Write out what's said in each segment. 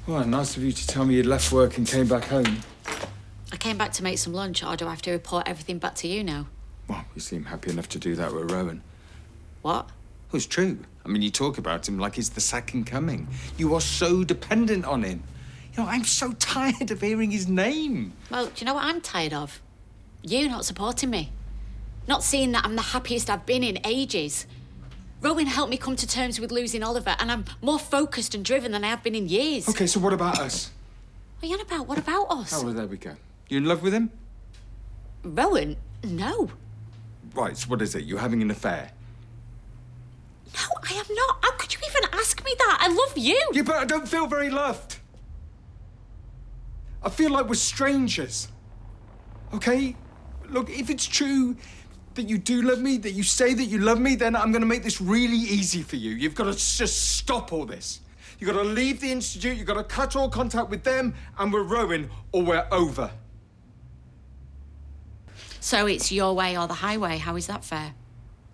Well, nice of you to tell me you'd left work and came back home. I came back to make some lunch, or do I have to report everything back to you now? Well, you seem happy enough to do that with Rowan. What? Well, it's true. I mean, you talk about him like he's the second coming. You are so dependent on him. You know, I'm so tired of hearing his name. Well, do you know what I'm tired of? You not supporting me. Not seeing that I'm the happiest I've been in ages. Rowan helped me come to terms with losing Oliver, and I'm more focused and driven than I have been in years. OK, so what about us? What are you on about? What about us? Oh, well, there we go. You in love with him? Rowan? No. Right, so what is it? You're having an affair? No, I am not. How could you even ask me that? I love you. Yeah, but I don't feel very loved. I feel like we're strangers. OK? Look, if it's true that you do love me, that you say that you love me, then I'm going to make this really easy for you. You've got to just stop all this. You've got to leave the Institute, you've got to cut all contact with them and with Rowan, or we're over. So it's your way or the highway. How is that fair?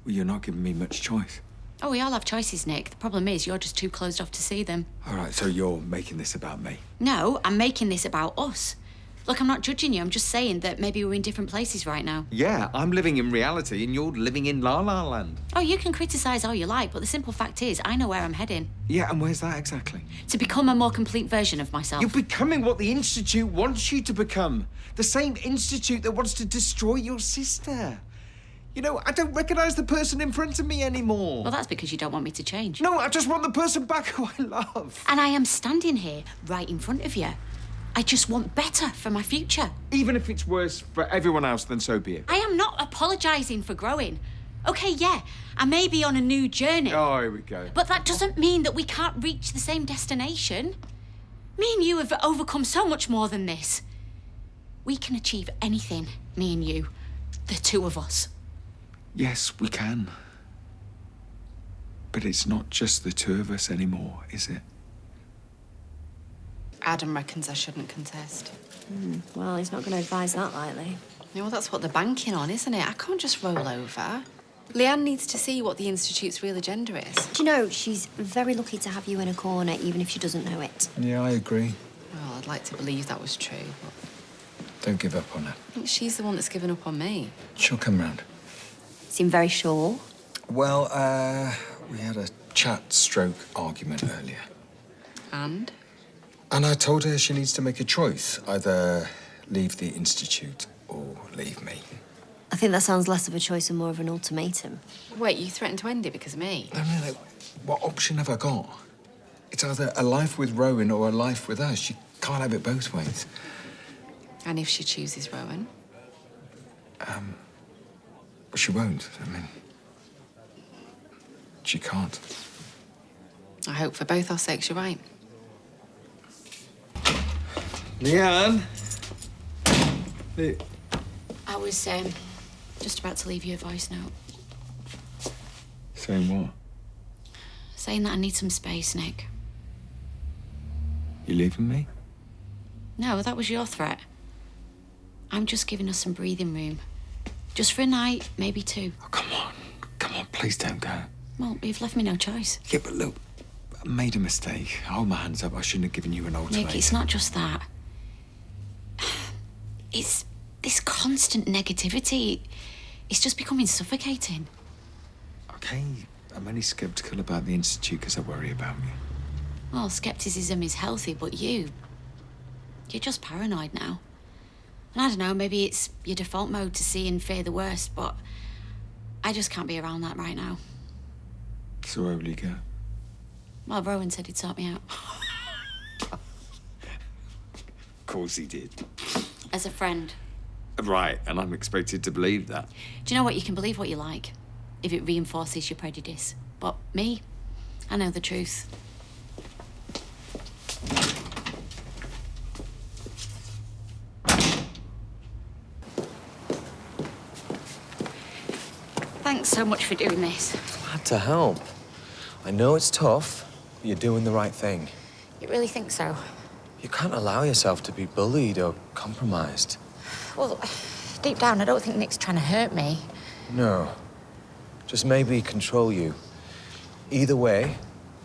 Well, you're not giving me much choice. Oh, we all have choices, Nick. The problem is you're just too closed off to see them. All right, so you're making this about me? No, I'm making this about us. Look, I'm not judging you. I'm just saying that maybe we're in different places right now. Yeah, I'm living in reality and you're living in La La Land. Oh, you can criticise all you like, but the simple fact is I know where I'm heading. Yeah, and where's that exactly? To become a more complete version of myself. You're becoming what the Institute wants you to become. The same Institute that wants to destroy your sister. You know, I don't recognise the person in front of me anymore. Well, that's because you don't want me to change. No, I just want the person back who I love. And I am standing here right in front of you. I just want better for my future. Even if it's worse for everyone else, then so be it. I am not apologising for growing. OK, yeah, I may be on a new journey. Oh, here we go. But that doesn't mean that we can't reach the same destination. Me and you have overcome so much more than this. We can achieve anything, me and you, the two of us. Yes, we can. But it's not just the two of us anymore, is it? Adam reckons I shouldn't contest. Well, he's not going to advise that lightly. Yeah, well, that's what they're banking on, isn't it? I can't just roll over. Leanne needs to see what the Institute's real agenda is. Do you know, she's very lucky to have you in a corner, even if she doesn't know it. Yeah, I agree. Well, I'd like to believe that was true, but Don't give up on her. I think she's the one that's given up on me. She'll come round. Seem very sure. Well, we had a chat/argument earlier. And? And I told her she needs to make a choice. Either leave the Institute or leave me. I think that sounds less of a choice and more of an ultimatum. Wait, you threatened to end it because of me? I mean, like, what option have I got? It's either a life with Rowan or a life with us. You can't have it both ways. And if she chooses Rowan? But she won't. I mean, she can't. I hope for both our sakes you're right. Leanne? I was just about to leave you a voice note. Saying what? Saying that I need some space, Nick. You leaving me? No, that was your threat. I'm just giving us some breathing room. Just for a night, maybe two. Oh, come on. Come on, please don't go. Well, you've left me no choice. Yeah, but look, I made a mistake. I hold my hands up. I shouldn't have given you an ultimatum. Nick, it's not just that. It's this constant negativity. It's just becoming suffocating. OK, I'm only sceptical about the Institute because I worry about you. Well, scepticism is healthy, but you're just paranoid now. And I don't know, maybe it's your default mode to see and fear the worst, but I just can't be around that right now. So where will you go? Well, Rowan said he'd sort me out. Of course he did. As a friend. Right, and I'm expected to believe that. Do you know what? You can believe what you like, if it reinforces your prejudice. But me, I know the truth. Thanks so much for doing this. Glad to help. I know it's tough, but you're doing the right thing. You really think so? You can't allow yourself to be bullied or compromised. Well, deep down, I don't think Nick's trying to hurt me. No. Just maybe control you. Either way,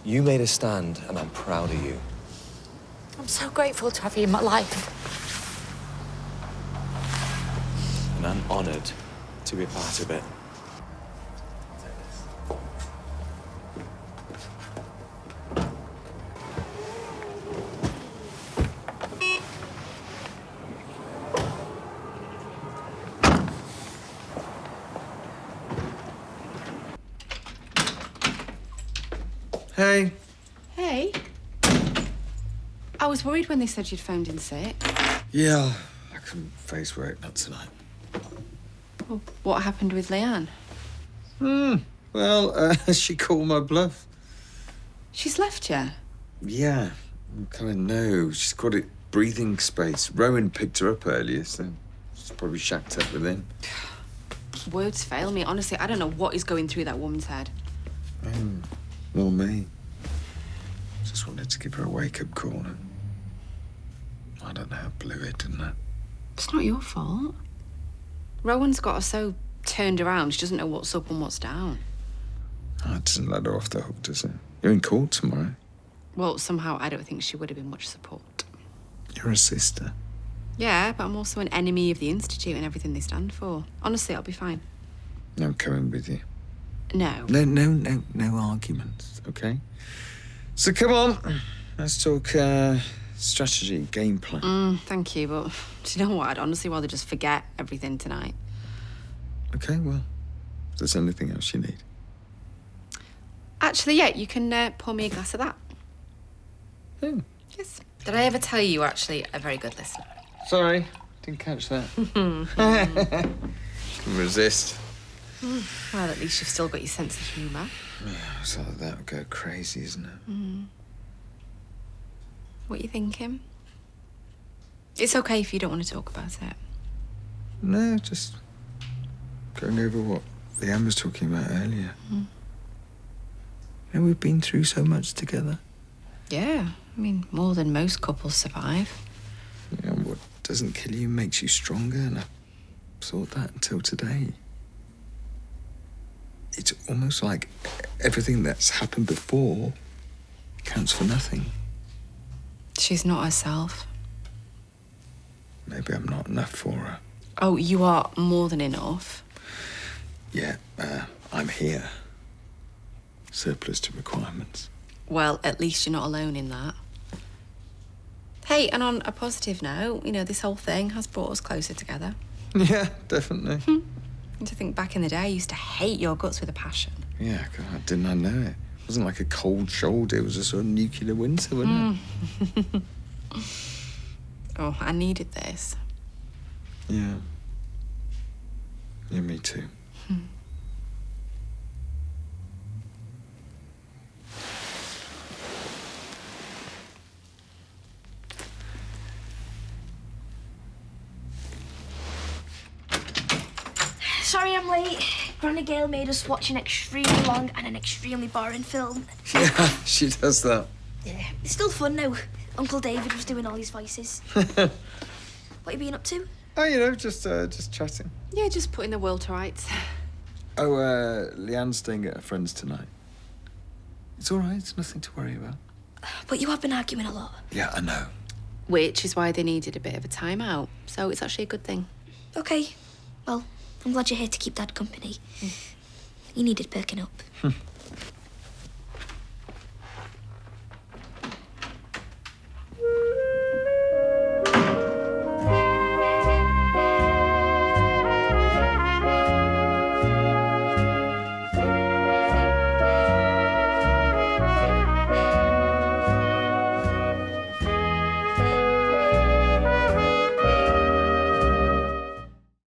you made a stand, and I'm proud of you. I'm so grateful to have you in my life. And I'm honoured to be a part of it. Hey. Hey. I was worried when they said you'd phoned in sick. Yeah, I couldn't face work, not tonight. Well, what happened with Leanne? Well, she called my bluff. She's left you? Yeah, I kind of know. She's got it breathing space. Rowan picked her up earlier, so she's probably shacked up with him. Words fail me. Honestly, I don't know what is going through that woman's head. Nor me. Just wanted to give her a wake-up call. And I don't know, I blew it, didn't I? It's not your fault. Rowan's got her so turned around, she doesn't know what's up and what's down. Oh, it doesn't let her off the hook, does it? You're in court tomorrow. Well, somehow I don't think she would have been much support. You're a sister. Yeah, but I'm also an enemy of the Institute and everything they stand for. Honestly, I'll be fine. I'm coming with you. No. No arguments, okay? So come on, let's talk strategy, game plan. Thank you, but do you know what? I'd honestly rather just forget everything tonight. Okay, well, if there's anything else you need. Actually, yeah, you can pour me a glass of that. Oh, Yes. Did I ever tell you you're actually a very good listener? sorry, didn't catch that. Couldn't resist. Well, at least you've still got your sense of humour. Yeah, so that would go crazy, isn't it? What are you thinking? It's okay if you don't want to talk about it. No, just going over what Leanne was talking about earlier. You know, we've been through so much together. Yeah, I mean, more than most couples survive. You know, what doesn't kill you makes you stronger, and I thought that until today. It's almost like everything that's happened before counts for nothing. She's not herself. Maybe I'm not enough for her. Oh, you are more than enough. Yeah, I'm here. Surplus to requirements. Well, at least you're not alone in that. Hey, and on a positive note, you know, this whole thing has brought us closer together. Yeah, definitely. And to think back in the day, I used to hate your guts with a passion. Yeah, God, didn't I know it? It wasn't like a cold shoulder, it was a sort of nuclear winter, wasn't it? Oh, I needed this. Yeah. Yeah, me too. Sorry I'm late. Granny Gale made us watch an extremely long and an extremely boring film. Yeah, she does that. Yeah, it's still fun now. Uncle David was doing all his voices. What you been up to? Oh, you know, just chatting. Yeah, just putting the world to rights. Oh, Leanne's staying at her friend's tonight. It's all right, it's nothing to worry about. But you have been arguing a lot. Yeah, I know. Which is why they needed a bit of a timeout. So it's actually a good thing. Okay. Well, I'm glad you're here to keep Dad company. You needed perking up.